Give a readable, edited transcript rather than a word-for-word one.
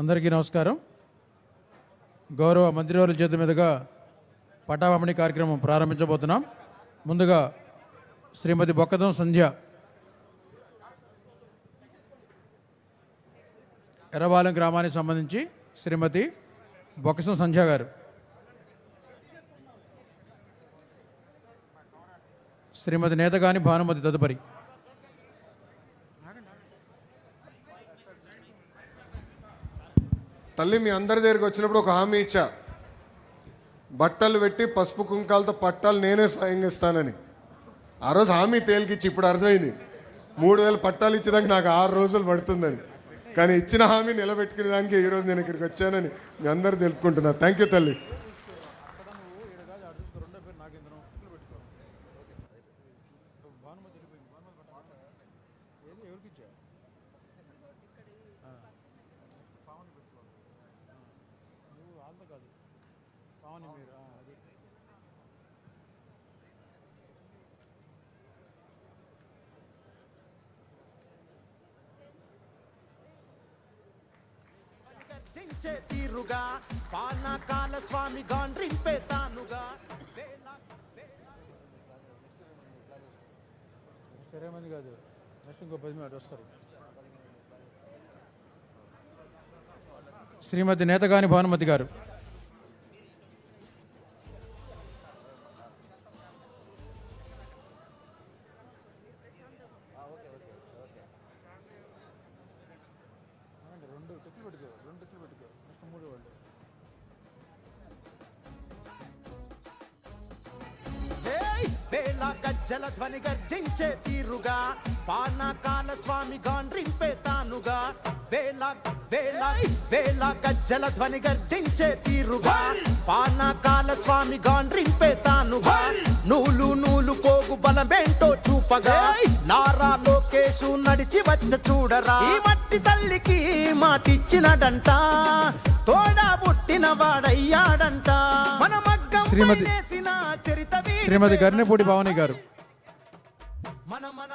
అందరికీ నమస్కారం. గౌరవ మంత్రివర్యుల చేతుల మీదుగా పటాపంపిణీ కార్యక్రమం ప్రారంభించబోతున్నాం. ముందుగా శ్రీమతి బొక్కదం సంధ్య ఎర్రబాలెం గ్రామానికి సంబంధించి శ్రీమతి బొక్కసం సంధ్య గారు, శ్రీమతి నేతగాని భానుమతి తదుపరి. తల్లి, మీ అందరి దగ్గరికి వచ్చినప్పుడు ఒక హామీ ఇచ్చా, బట్టలు పెట్టి పసుపు కుంకాలతో పట్టాలు నేనే స్వయంగా ఇస్తానని. ఆ రోజు హామీ తేలికిచ్చి ఇప్పుడు అర్థమైంది 3000 పట్టాలు ఇచ్చడానికి నాకు 6 రోజులు పడుతుందని. కానీ ఇచ్చిన హామీ నిలబెట్టుకునే దానికి ఈరోజు నేను ఇక్కడికి వచ్చానని మీ అందరూ తెలుపుకుంటున్నా. థ్యాంక్ యూ తల్లి. తీరుగా పానకాల స్వామి గాండ్రింపే తానుగా శ్రీమతి నేతగాని భానుమతి గారు, వేళ గజ్జల ధ్వని గర్జించే తీరుగా పానకాల స్వామి గాండ్రింపే తానుగా వేళ వేళ వేళ గజ్జల ధ్వని గర్జించే తీరుగా పానకాల స్వామి గాండ్రింపే తానుగా నూలు నూలు పోగు బలమేంటో చూపగా నారా లోకేశు నడిచి వచ్చ చూడరా. ఈ మట్టి తల్లికి మాటిచ్చినడంట, తోడా పుట్టిన వాడయ్యాడంట. మన మగ్గం శ్రీమతి గర్నెపూడి భవానీ గారు, మన మన